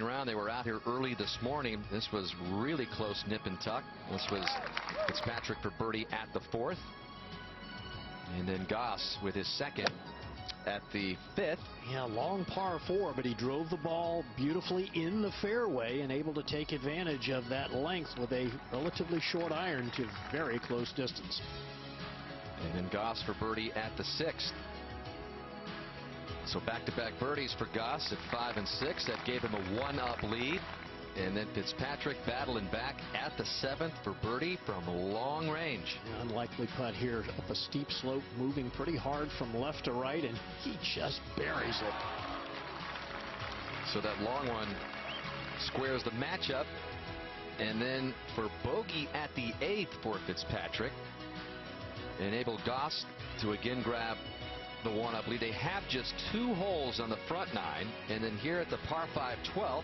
Round. They were out here early this morning. This was really close nip and tuck. This was Fitzpatrick for birdie at the 4th. And then Goss with his second at the 5th. Yeah, long par 4, but he drove the ball beautifully in the fairway and able to take advantage of that length with a relatively short iron to very close distance. And then Goss for birdie at the 6th. So back-to-back birdies for Goss at 5 and 6. That gave him a 1-up lead. And then Fitzpatrick battling back at the 7th for birdie from long range. Unlikely putt here up a steep slope, moving pretty hard from left to right, and he just buries it. So that long one squares the matchup. And then for bogey at the 8th for Fitzpatrick, enable Goss to again grab the 1-up lead. They have just 2 holes on the front 9, and then here at the par 5 12th.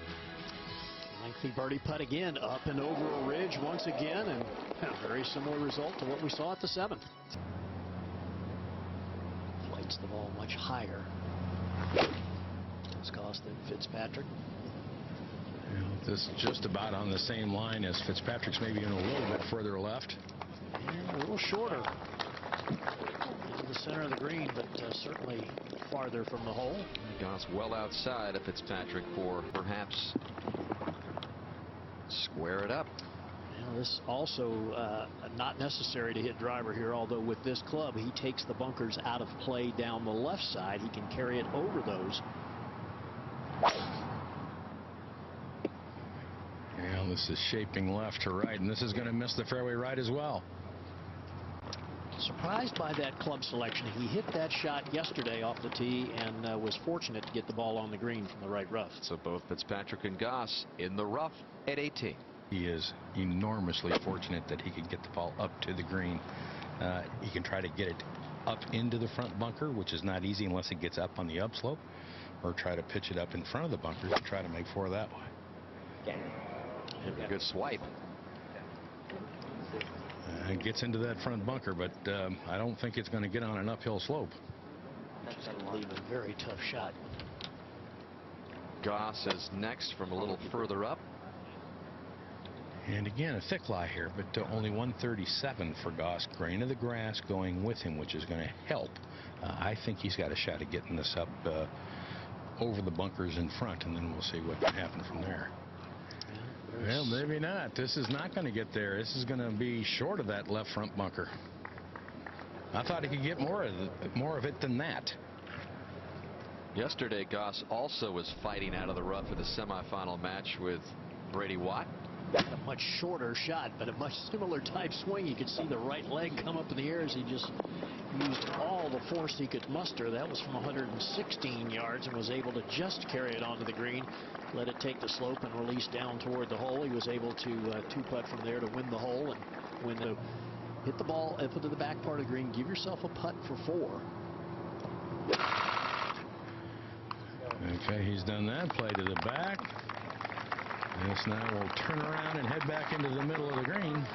Lengthy birdie putt again, up and over a ridge once again, and a very similar result to what we saw at the 7th. Flights the ball much higher. It's Goss than Fitzpatrick. This is just about on the same line as Fitzpatrick's, maybe in a little bit further left. And a little shorter into the center of the green, but certainly farther from the hole. Goss well outside of Fitzpatrick for perhaps square it up. Now this also not necessary to hit driver here, although with this club he takes the bunkers out of play down the left side. He can carry it over those. Yeah, this is shaping left to right, and this is going to miss the fairway right as well. Surprised by that club selection. He hit that shot yesterday off the tee and was fortunate to get the ball on the green from the right rough. So both Fitzpatrick and Goss in the rough at 18. He is enormously fortunate that he could get the ball up to the green. He can try to get it up into the front bunker, which is not easy unless it gets up on the upslope, or try to pitch it up in front of the bunkers and try to make 4 that way. Good swipe. It gets into that front bunker, but I don't think it's going to get on an uphill slope. Just going to leave a very tough shot. Goss is next from a little further up. And again, a thick lie here, but only 137 for Goss. Grain of the grass going with him, which is going to help. I think he's got a shot at getting this up over the bunkers in front, and then we'll see what can happen from there. Well, maybe not. This is not going to get there. This is going to be short of that left front bunker. I thought he could get more of it than that. Yesterday, Goss also was fighting out of the rough in the semifinal match with Brady Watt. A much shorter shot, but a much similar type swing. You could see the right leg come up in the air as he just used all the force he could muster. That was from 116 yards and was able to just carry it onto the green, let it take the slope and release down toward the hole. He was able to 2-putt from there to win the hole and hit the ball up into the back part of the green. Give yourself a putt for 4. Okay, he's done that. Play to the back. This now will turn around and head back into the middle of the green.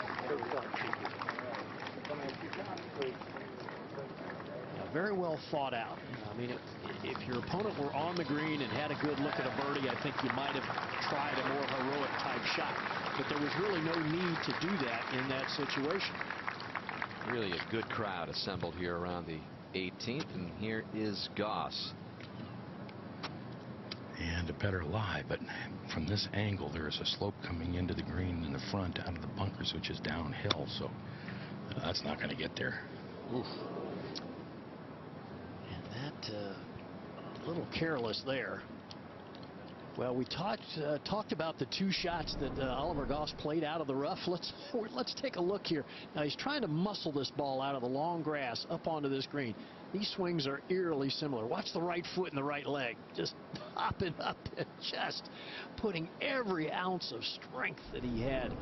Yeah, very well thought out. I mean, if your opponent were on the green and had a good look at a birdie, I think you might have tried a more heroic type shot. But there was really no need to do that in that situation. Really a good crowd assembled here around the 18th, and here is Goss. And a better lie, but from this angle there is a slope coming into the green in the front out of the bunkers, which is downhill, so that's not going to get there. Oof. And that a little careless there. Well, we talked about the 2 shots that Oliver Goss played out of the rough. Let's take a look here. Now he's trying to muscle this ball out of the long grass up onto this green. These swings are eerily similar. Watch the right foot and the right leg, just hopping up and just putting every ounce of strength that he had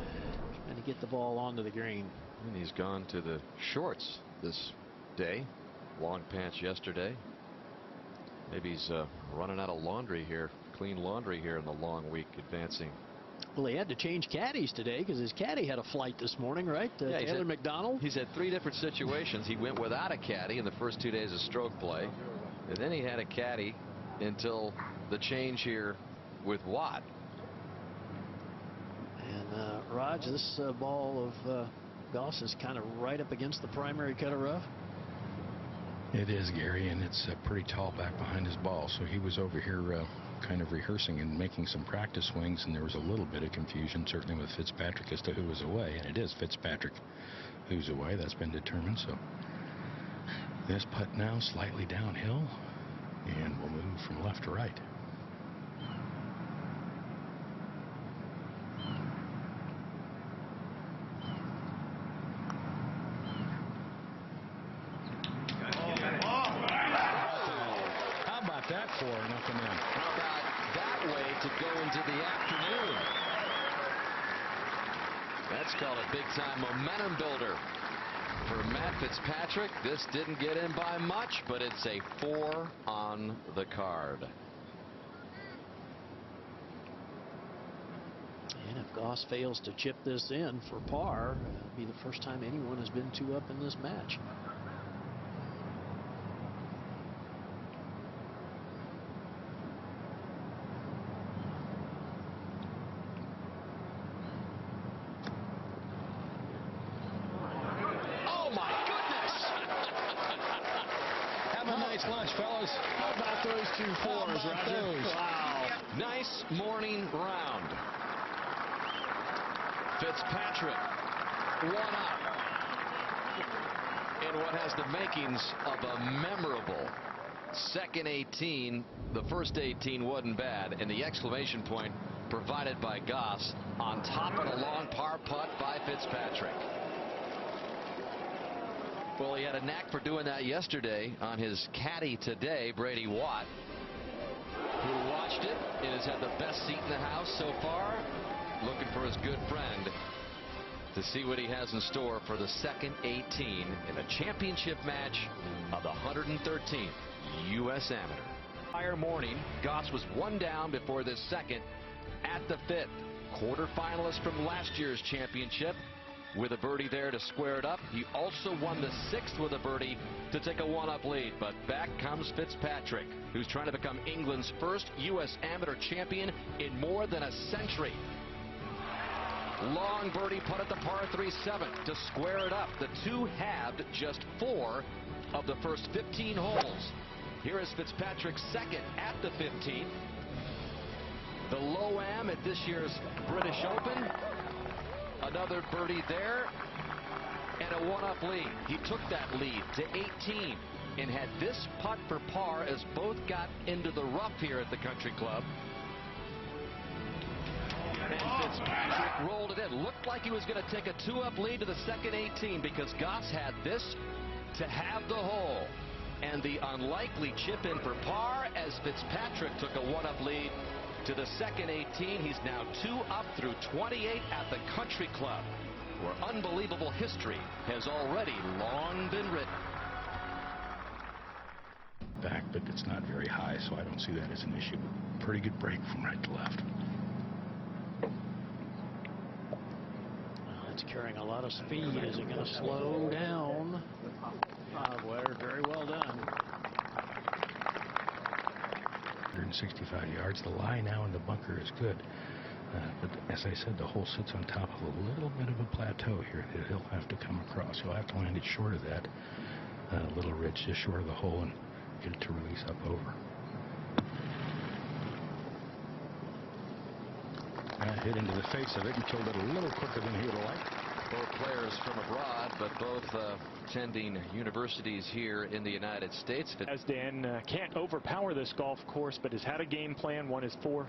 trying to get the ball onto the green. And he's gone to the shorts this day. Long pants yesterday. Maybe he's running out of laundry here. Clean laundry here in the long week advancing. Well, he had to change caddies today because his caddy had a flight this morning, right? Yeah, Taylor McDonald. He's had 3 different situations. He went without a caddy in the first 2 days of stroke play, and then he had a caddy until the change here with Watt. Raj, this ball of Goss is kind of right up against the primary cut of rough. It is, Gary, and it's pretty tall back behind his ball. So he was over here kind of rehearsing and making some practice swings, and there was a little bit of confusion, certainly with Fitzpatrick, as to who was away. And it is Fitzpatrick who's away. That's been determined. So this putt now slightly downhill, and we'll move from left to right. That for nothing in. How about that way to go into the afternoon? That's called a big-time momentum builder for Matt Fitzpatrick. This didn't get in by much, but it's a 4 on the card. And if Goss fails to chip this in for par, it'll be the first time anyone has been 2 up in this match. Lunch, fellas. How about those 2 fours, Roger? Wow. Nice morning round. Fitzpatrick 1 up in what has the makings of a memorable second 18. The first 18 wasn't bad, and the exclamation point provided by Goss on top of a long par putt by Fitzpatrick. Well, he had a knack for doing that yesterday on his caddy today, Brady Watt, who watched it and has had the best seat in the house so far, looking for his good friend to see what he has in store for the second 18 in a championship match of the 113th U.S. Amateur. Prior morning, Goss was 1 down before this second at the 5th. Quarterfinalist from last year's championship, with a birdie there to square it up. He also won the 6th with a birdie to take a 1-up lead. But back comes Fitzpatrick, who's trying to become England's first U.S. amateur champion in more than a century. Long birdie putt at the par 3 7th to square it up. The 2 halved just 4 of the first 15 holes. Here is Fitzpatrick's second at the 15th. The Low-Am at this year's British Open. Another birdie there and a 1-up lead. He took that lead to 18 and had this putt for par as both got into the rough here at the Country Club. And Fitzpatrick rolled it in. Looked like he was going to take a 2-up lead to the second 18 because Goss had this to have the hole. And the unlikely chip in for par as Fitzpatrick took a 1-up lead to the second 18. He's now 2 up through 28 at the Country Club, where unbelievable history has already long been written. Back, but it's not very high, so I don't see that as an issue. Pretty good break from right to left. It's carrying a lot of speed. Is it going to slow down? Very well done. 165 yards. The lie now in the bunker is good. But as I said, the hole sits on top of a little bit of a plateau here that he'll have to come across. He'll have to land it short of that little ridge, just short of the hole, and get it to release up over. Hit into the face of it and killed it a little quicker than he would have liked. Both players from abroad, but both attending universities here in the United States. As Dan can't overpower this golf course, but has had a game plan, won his 4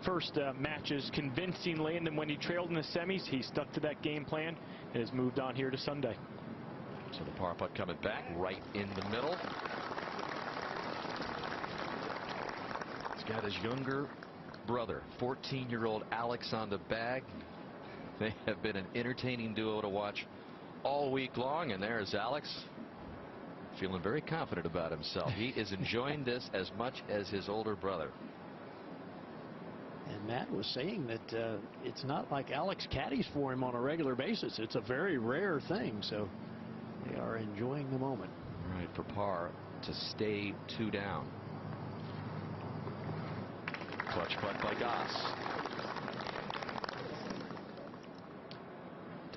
first matches convincingly, and then when he trailed in the semis, he stuck to that game plan and has moved on here to Sunday. So the par putt coming back right in the middle. He's got his younger brother, 14-year-old Alex, on the bag. They have been an entertaining duo to watch all week long, and there's Alex feeling very confident about himself. He is enjoying this as much as his older brother. And Matt was saying that it's not like Alex caddies for him on a regular basis. It's a very rare thing, so they are enjoying the moment. All right, for par to stay 2 down. Clutch putt by Goss.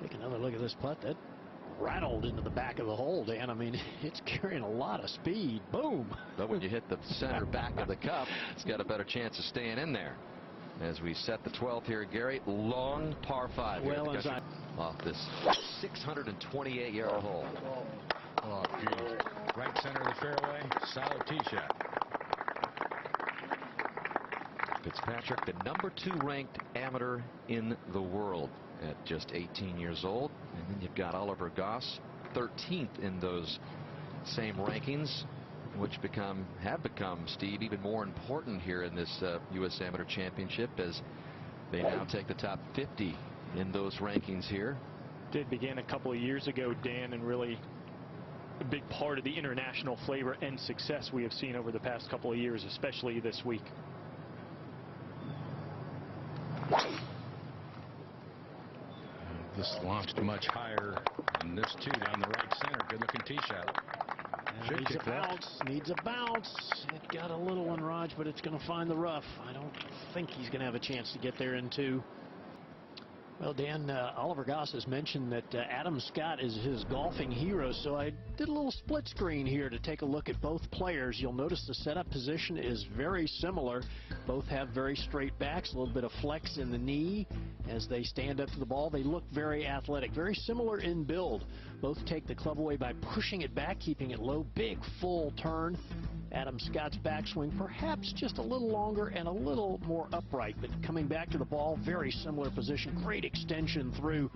Take another look at this putt. That rattled into the back of the hole, Dan. I mean, it's carrying a lot of speed. Boom. But when you hit the center back of the cup, it's got a better chance of staying in there. As we set the 12th here, Gary, long par 5 here Well, off this 628-yard hole. Oh, geez. Right center of the fairway. Solid tee shot. Fitzpatrick, the #2 ranked amateur in the world at just 18 years old. And then you've got Oliver Goss, 13th in those same rankings, which have become, Steve, even more important here in this U.S. Amateur Championship, as they now take the top 50 in those rankings here. Did begin a couple of years ago, Dan, and really a big part of the international flavor and success we have seen over the past couple of years, especially this week. This launched much higher than this too, down the right center. Good looking tee shot. Needs a bounce. Needs a bounce. It got a little one, Raj, but it's going to find the rough. I don't think he's going to have a chance to get there in 2. Well, Dan, Oliver Goss has mentioned that Adam Scott is his golfing hero, so I did a little split screen here to take a look at both players. You'll notice the setup position is very similar. Both have very straight backs, a little bit of flex in the knee as they stand up to the ball. They look very athletic, very similar in build. Both take the club away by pushing it back, keeping it low, big full turn. Adam Scott's backswing perhaps just a little longer and a little more upright, but coming back to the ball, very similar position, great extension through.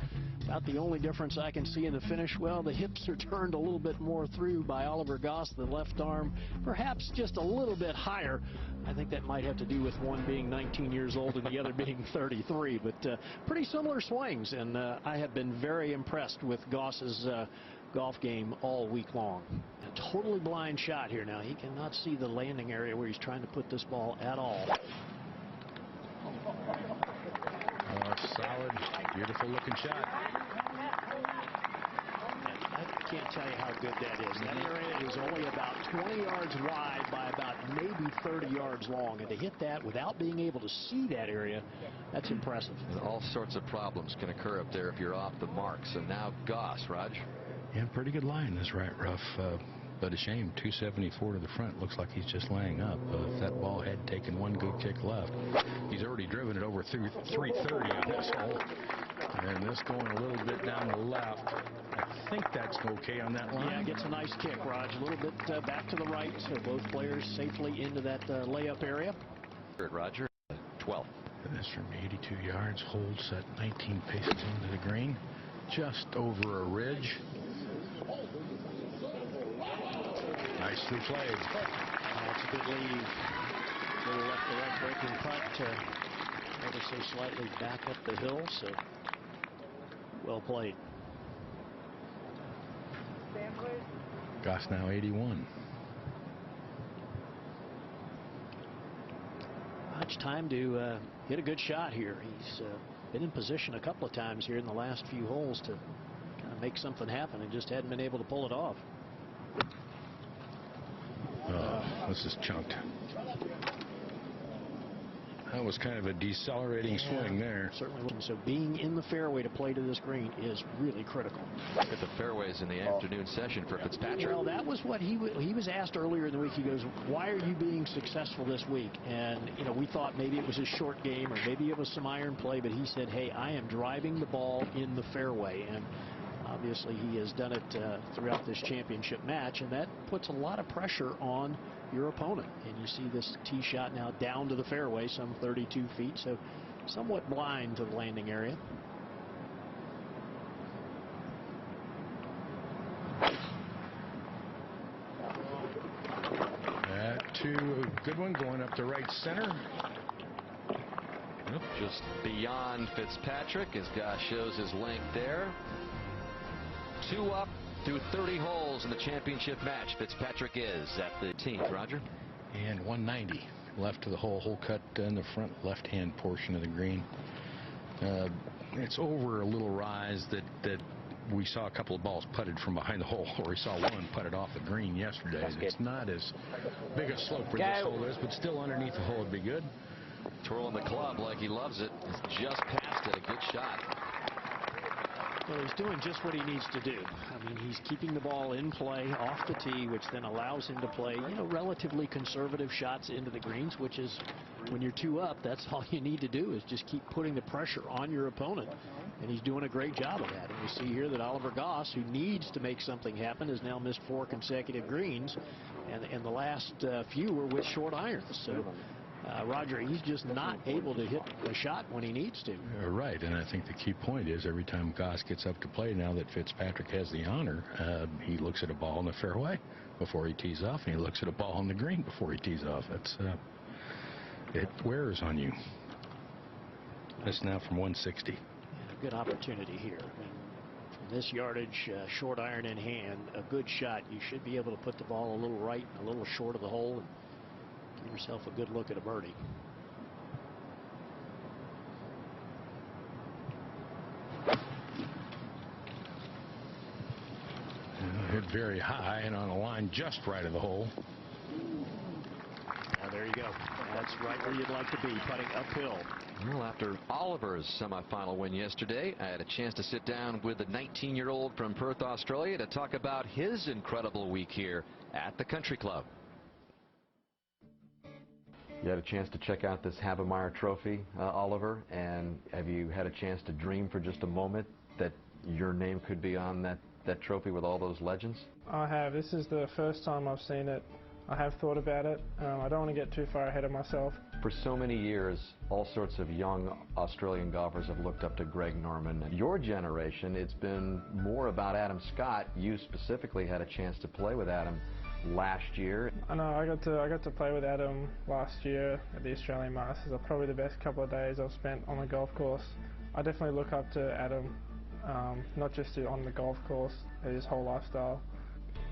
About the only difference I can see in the finish, well, the hips are turned a little bit more through by Oliver Goss, the left arm perhaps just a little bit higher. I think that might have to do with one being 19 years old and the other being 33, but pretty similar swings, and I have been very impressed with Goss's golf game all week long. A totally blind shot here now. He cannot see the landing area where he's trying to put this ball at all. Solid, beautiful looking shot. I can't tell you how good that is. That area is only about 20 yards wide by about maybe 30 yards long, and to hit that without being able to see that area, that's impressive. And all sorts of problems can occur up there if you're off the mark. So now Goss, Raj. Yeah, pretty good lie in this right rough, but a shame. 274 to the front. Looks like he's just laying up. If that ball had taken one good kick left, he's already driven it over 330 on this hole. And this going a little bit down the left. I think that's okay on that line. Yeah, gets a nice kick, Raj. A little bit back to the right, so both players safely into that layup area. Roger, 12th. This from 82 yards, holds at 19 paces into the green, just over a ridge. Nicely played. That's a good lead. Little left to right breaking putt, ever so slightly back up the hill, so well played. Goss now 81. Much time to hit a good shot here. He's been in position a couple of times here in the last few holes to kind of make something happen and just hadn't been able to pull it off. This is chunked. That was kind of a decelerating swing there. Certainly. So being in the fairway to play to this green is really critical. Look at the fairways in the afternoon session for Fitzpatrick. Well, that was what he was asked earlier in the week. He goes, why are you being successful this week? And, you know, we thought maybe it was a short game or maybe it was some iron play, but he said, hey, I am driving the ball in the fairway. And obviously he has done it throughout this championship match, and that puts a lot of pressure on your opponent. And you see this tee shot now down to the fairway, some 32 feet, so somewhat blind to the landing area. That too, a good one going up the right center. Yep. Just beyond Fitzpatrick as Goss shows his length there. 2 up through 30 holes in the championship match. Fitzpatrick is at the 10th, Roger. And 190 left to the hole cut in the front left-hand portion of the green. It's over a little rise that we saw a couple of balls putted from behind the hole, or we saw one putted off the green yesterday. It's not as big a slope where this hole is, but still underneath the hole would be good. Twirling the club like he loves it. It's just past it. A good shot. Well, he's doing just what he needs to do. I mean, he's keeping the ball in play off the tee, which then allows him to play, relatively conservative shots into the greens, which is, when you're 2 up, that's all you need to do is just keep putting the pressure on your opponent. And he's doing a great job of that. And we see here that Oliver Goss, who needs to make something happen, has now missed 4 consecutive greens. And the last few were with short irons. So, Roger, he's just not able to hit a shot when he needs to. Right, and I think the key point is every time Goss gets up to play, now that Fitzpatrick has the honor, he looks at a ball in the fairway before he tees off, and he looks at a ball on the green before he tees off. That's it wears on you. That's now from 160. And a good opportunity here. I mean, from this yardage, short iron in hand, a good shot. You should be able to put the ball a little right and a little short of the hole and give yourself a good look at a birdie. Hit very high and on a line just right of the hole. Now there you go. That's right where you'd like to be, putting uphill. Well, after Oliver's semifinal win yesterday, I had a chance to sit down with the 19-year-old from Perth, Australia, to talk about his incredible week here at the Country Club. You had a chance to check out this Havemeyer Trophy, Oliver, and have you had a chance to dream for just a moment that your name could be on that trophy with all those legends? I have. This is the first time I've seen it. I have thought about it. I don't want to get too far ahead of myself. For so many years, all sorts of young Australian golfers have looked up to Greg Norman. Your generation, it's been more about Adam Scott. You specifically had a chance to play with Adam last year. I know. I got to play with Adam last year at the Australian Masters. Probably the best couple of days I've spent on a golf course. I definitely look up to Adam, not just on the golf course, his whole lifestyle.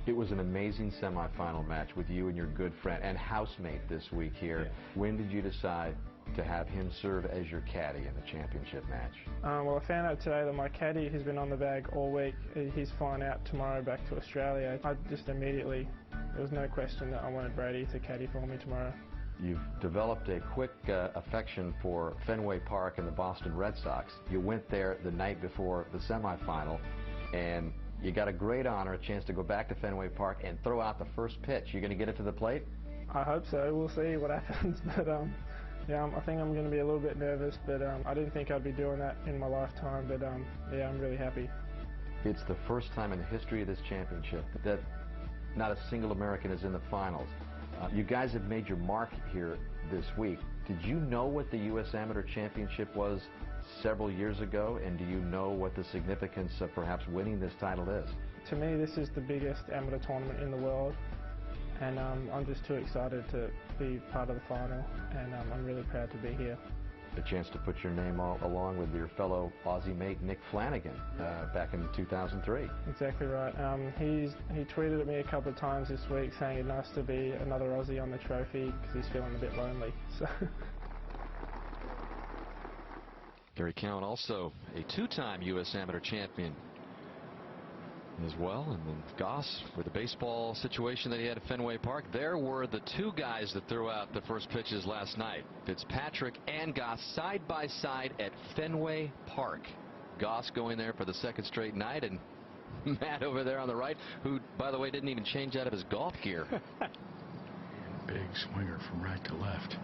It was an amazing semifinal match with you and your good friend and housemate this week here. Yeah. When did you decide to have him serve as your caddy in the championship match? Well, I found out today that my caddy has been on the bag all week. He's flying out tomorrow back to Australia. I just immediately, there was no question that I wanted Brady to caddy for me tomorrow. You've developed a quick affection for Fenway Park and the Boston Red Sox. You went there the night before the semifinal, and you got a great honor, a chance to go back to Fenway Park and throw out the first pitch. You going to get it to the plate? I hope so. We'll see what happens. But yeah, I think I'm going to be a little bit nervous. But I didn't think I'd be doing that in my lifetime. But yeah, I'm really happy. It's the first time in the history of this championship that not a single American is in the finals. You guys have made your mark here this week. Did you know what the U.S. Amateur Championship was several years ago, and do you know what the significance of perhaps winning this title is? To me, this is the biggest amateur tournament in the world, and I'm just too excited to be part of the final, and I'm really proud to be here. A chance to put your name along with your fellow Aussie mate Nick Flanagan back in 2003. Exactly right. He tweeted at me a couple of times this week saying it's nice to be another Aussie on the trophy because he's feeling a bit lonely. So. Gary Cowan, also a 2-time U.S. Amateur champion as well. And then Goss, with the baseball situation that he had at Fenway Park, there were the 2 guys that threw out the first pitches last night. Fitzpatrick and Goss side by side at Fenway Park. Goss going there for the 2nd straight night, and Matt over there on the right, who, by the way, didn't even change out of his golf gear. Big swinger from right to left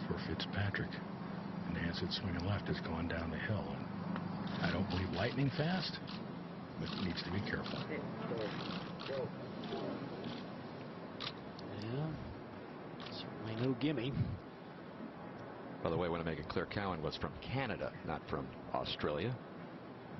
for Fitzpatrick. And Hansett swinging left is going down the hill. And I don't believe lightning fast, but needs to be careful. Yeah, certainly no gimme. By the way, I want to make it clear, Cowan was from Canada, not from Australia,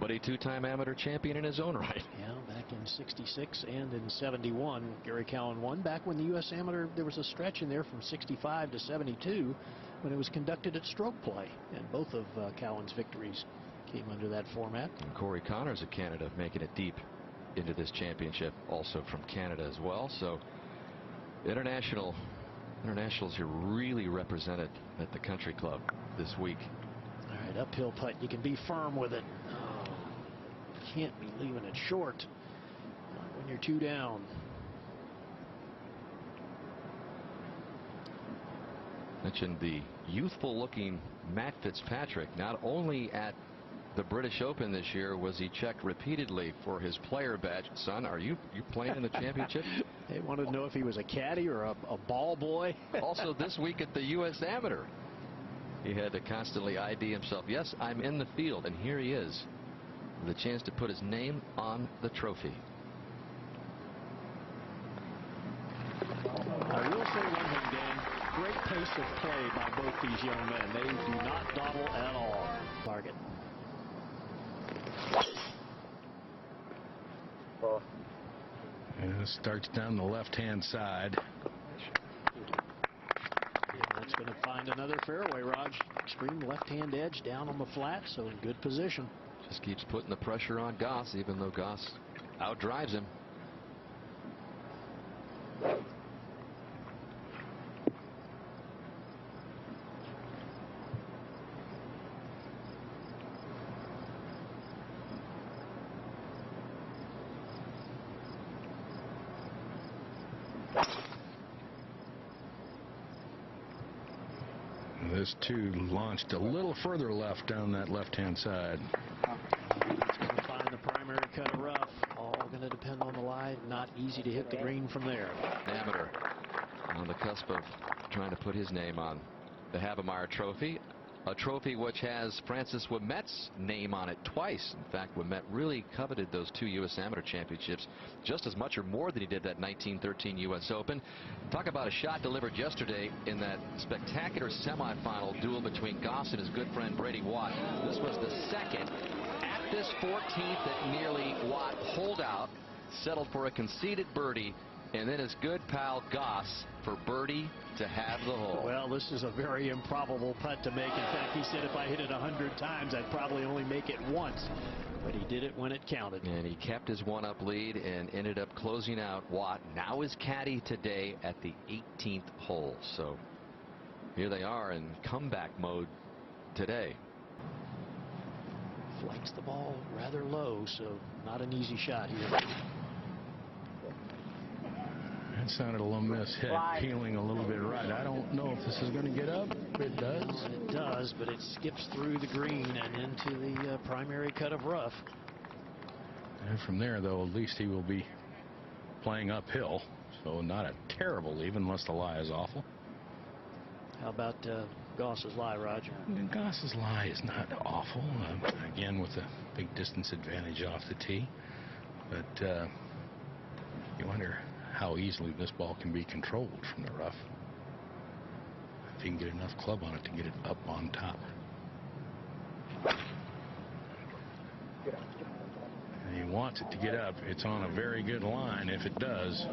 but a 2-time amateur champion in his own right. Yeah, back in '66 and in '71, Gary Cowan won. Back when the U.S. Amateur, there was a stretch in there from '65 to '72 when it was conducted at stroke play, and both of Cowan's victories came under that format. And Corey Connors of Canada making it deep into this championship, also from Canada as well. So internationals here really represented at the Country Club this week. All right, uphill putt. You can be firm with it. Oh, can't be leaving it short. Not when you're 2 down. Mentioned the youthful looking Matt Fitzpatrick, not only at the British Open this year was he checked repeatedly for his player badge. Son, are you playing in the championship? They wanted to know if he was a caddy or a ball boy. Also this week at the U.S. Amateur, he had to constantly ID himself. Yes, I'm in the field, and here he is with a chance to put his name on the trophy. I will say one thing, Dan. Great pace of play by both these young men. They do not dawdle at all. Target. And it starts down the left-hand side. That's going to find another fairway, Raj. Extreme left-hand edge down on the flat, so in good position. Just keeps putting the pressure on Goss, even though Goss outdrives him. This too launched a little further left down that left-hand side. It's going to find the primary cut of rough. All going to depend on the lie. Not easy to hit the green from there. Amateur on the cusp of trying to put his name on the Havemeyer Trophy. A trophy which has Francis Ouimet's name on it twice. In fact, Ouimet really coveted those 2 U.S. Amateur Championships just as much or more than he did that 1913 U.S. Open. Talk about a shot delivered yesterday in that spectacular semifinal duel between Goss and his good friend Brady Watt. This was the second. At this 14th that nearly Watt pulled out, settled for a conceded birdie, and then his good pal Goss for birdie to have the hole. Well, this is a very improbable putt to make. In fact, he said if I hit it 100 times, I'd probably only make it once. But he did it when it counted. And he kept his one-up lead and ended up closing out Watt. Now his caddy today at the 18th hole. So here they are in comeback mode today. Flights the ball rather low, so not an easy shot here. That sounded a little mishead, peeling a little bit right. I don't know if this is going to get up. It does. It does, but it skips through the green and into the primary cut of rough. And from there, though, at least he will be playing uphill. So not a terrible leave unless the lie is awful. How about Goss's lie, Roger? Goss's lie is not awful. Again, with a big distance advantage off the tee. But you wonder how easily this ball can be controlled from the rough. If he can get enough club on it to get it up on top. And he wants it to get up. It's on a very good line if it does.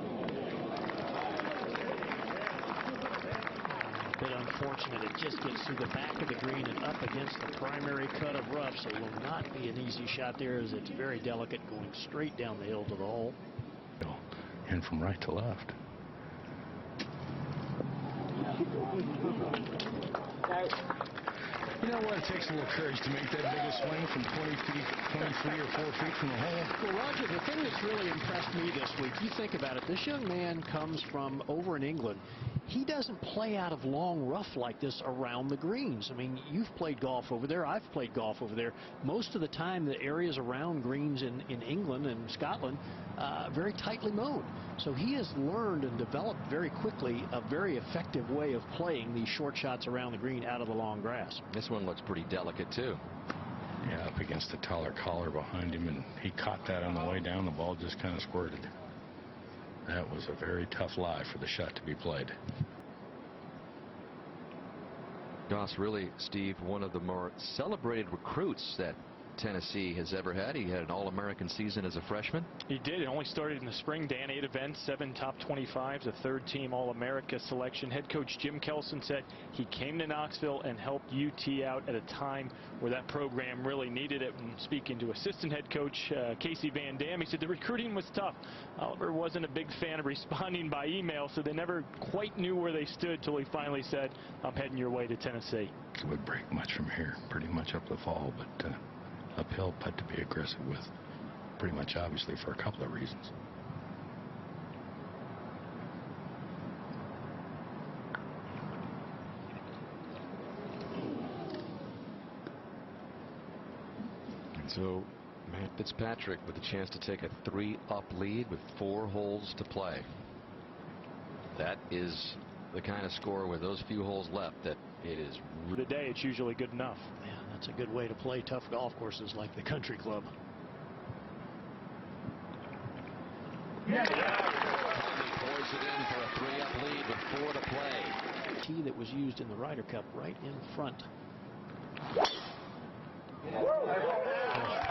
A bit unfortunate. It just gets through the back of the green and up against the primary cut of rough, so it will not be an easy shot there as it's very delicate going straight down the hill to the hole. And from right to left. You know what? It takes a little courage to make that biggest swing from 20 feet, 23 or 4 feet from the hole. Well, Roger, the thing that's really impressed me this week, you think about it, this young man comes from over in England. He doesn't play out of long rough like this around the greens. I mean, you've played golf over there. I've played golf over there. Most of the time, the areas around greens in England and Scotland, very tightly mowed. So he has learned and developed very quickly a very effective way of playing these short shots around the green out of the long grass. This one looks pretty delicate, too. Yeah, up against the taller collar behind him, and he caught that on the way down. The ball just kind of squirted. That was a very tough lie for the shot to be played. Goss really, Steve, one of the more celebrated recruits that Tennessee has ever had. He had an All-American season as a freshman. He did. It only started in the spring, Dan. 8 events, 7 top 25s, a third-team All-America selection. Head coach Jim Kelson said he came to Knoxville and helped UT out at a time where that program really needed it. And speaking to assistant head coach Casey Van Dam, he said the recruiting was tough. Oliver wasn't a big fan of responding by email, so they never quite knew where they stood till he finally said, I'm heading your way to Tennessee. It would break much from here, pretty much up the fall, but uphill putt to be aggressive with, pretty much obviously for a couple of reasons. So Matt Fitzpatrick with a chance to take a 3-up lead with 4 holes to play. That is the kind of score with those few holes left that it is. For the day, it's usually good enough. Yeah, that's a good way to play tough golf courses like the Country Club. Conley pours it in for a 3-up lead with 4 to play. Tee that was used in the Ryder Cup right in front. Oh,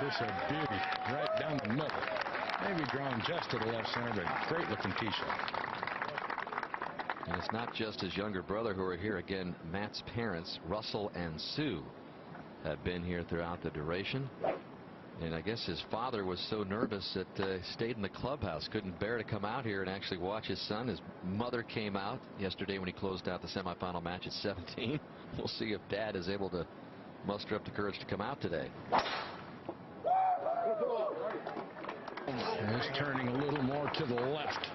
this is a beauty right down the middle. Maybe drawn just to the left center, but great looking tee shot. And it's not just his younger brother who are here. Again, Matt's parents, Russell and Sue, have been here throughout the duration. And I guess his father was so nervous that he stayed in the clubhouse, couldn't bear to come out here and actually watch his son. His mother came out yesterday when he closed out the semifinal match at 17. We'll see if Dad is able to muster up the courage to come out today. And it's turning a little more to the left.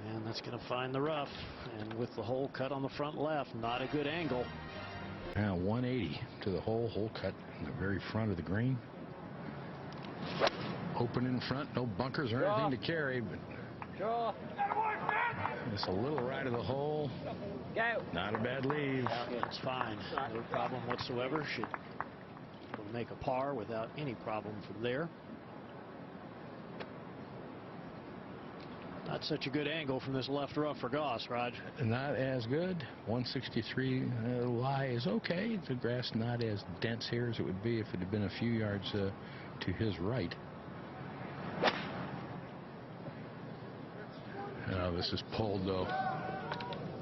And that's going to find the rough. And with the hole cut on the front left, not a good angle. Now 180 to the hole cut in the very front of the green. Open in front, no bunkers or anything to carry, but just a little right of the hole. Not a bad leave. It's fine. No problem whatsoever. Should make a par without any problem from there. Not such a good angle from this left rough for Goss, Raj. Not as good. 163 lie is okay. The grass not as dense here as it would be if it had been a few yards to his right. Oh, this is pulled though.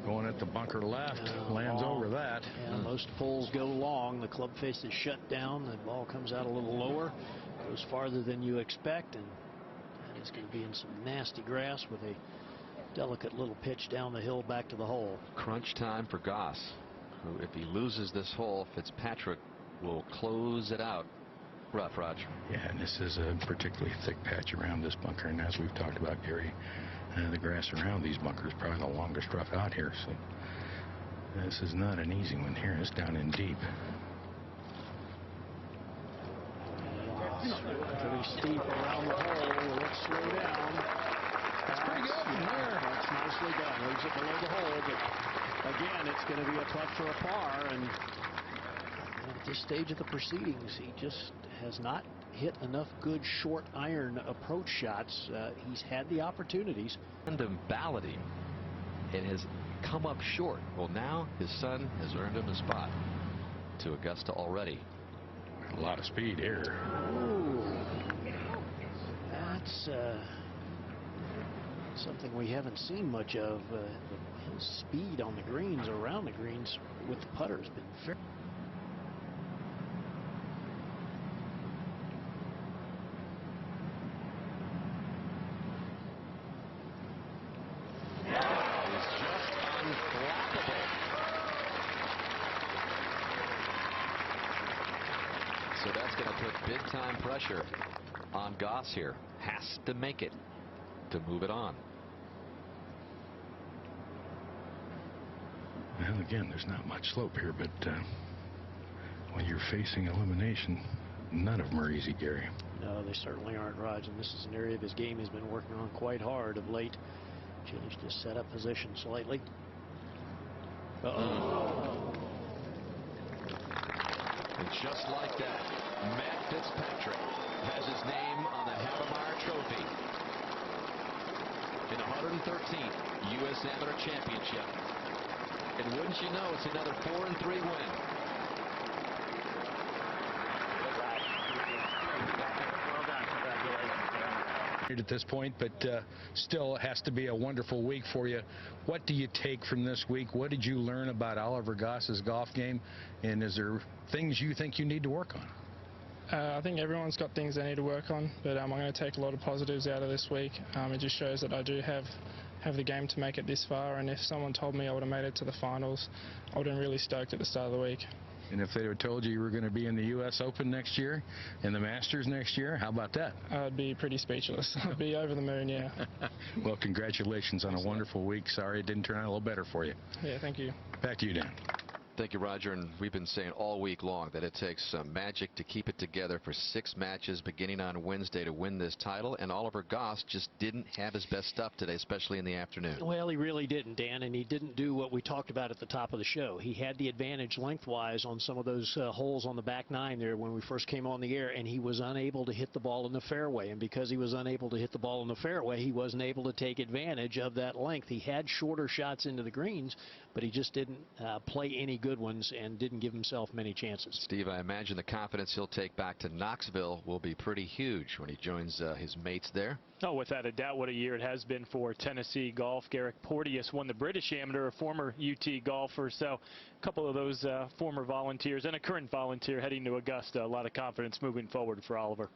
Going at the bunker left, lands long. over that. Yeah, most pulls go long. The club face is shut down. The ball comes out a little lower, goes farther than you expect, and it's going to be in some nasty grass with a delicate little pitch down the hill back to the hole. Crunch time for Goss, who, if he loses this hole, Fitzpatrick will close it out. Rough, Raj. Yeah, and this is a particularly thick patch around this bunker, and as we've talked about, Gary, the grass around these bunkers is probably the longest rough out here, so this is not an easy one here. It's down in deep. Pretty steep around the hole. Let's slow down. That's pretty good from there. That's nicely done. Leaves it below the hole, but again, it's going to be a putt for a par. And at this stage of the proceedings, he just has not hit enough good short iron approach shots. He's had the opportunities. Random balloting and has come up short. Well, now his son has earned him a spot to Augusta already. A lot of speed here. Ooh, that's something we haven't seen much of. His speed on the greens, around the greens with the putter has been very. Is just unflappable. So that's going to put big time pressure on Goss here. Has to make it to move it on. Well, again, there's not much slope here, but when you're facing elimination, none of them are easy, Gary. No, they certainly aren't, Raj. And this is an area of his game he's been working on quite hard of late. Changed his setup position slightly. Uh-oh. And just like that, Matt Fitzpatrick has his name on the Havemeyer Trophy in the 113th U.S. Amateur Championship. And wouldn't you know, it's another 4-3 win. At this point, but still it has to be a wonderful week for you. What do you take from this week? What did you learn about Oliver Goss's golf game? And is there things you think you need to work on? I think everyone's got things they need to work on, but I'm going to take a lot of positives out of this week. It just shows that I do have the game to make it this far, and if someone told me I would have made it to the finals, I would have been really stoked at the start of the week. And if they had told you were going to be in the U.S. Open next year and the Masters next year, how about that? I'd be pretty speechless. I'd be over the moon, yeah. Well, congratulations on a wonderful week. Sorry it didn't turn out a little better for you. Yeah, thank you. Back to you, Dan. Thank you, Roger. And we've been saying all week long that it takes some magic to keep it together for 6 matches beginning on Wednesday to win this title. And Oliver Goss just didn't have his best stuff today, especially in the afternoon. Well, he really didn't, Dan, and he didn't do what we talked about at the top of the show. He had the advantage lengthwise on some of those holes on the back 9 there when we first came on the air, and he was unable to hit the ball in the fairway. And because he was unable to hit the ball in the fairway, he wasn't able to take advantage of that length. He had shorter shots into the greens, but he just didn't play any good ones and didn't give himself many chances. Steve, I imagine the confidence he'll take back to Knoxville will be pretty huge when he joins his mates there. Oh, without a doubt, what a year it has been for Tennessee golf. Garrick Porteous won the British Amateur, a former UT golfer. So a couple of those former volunteers and a current volunteer heading to Augusta. A lot of confidence moving forward for Oliver.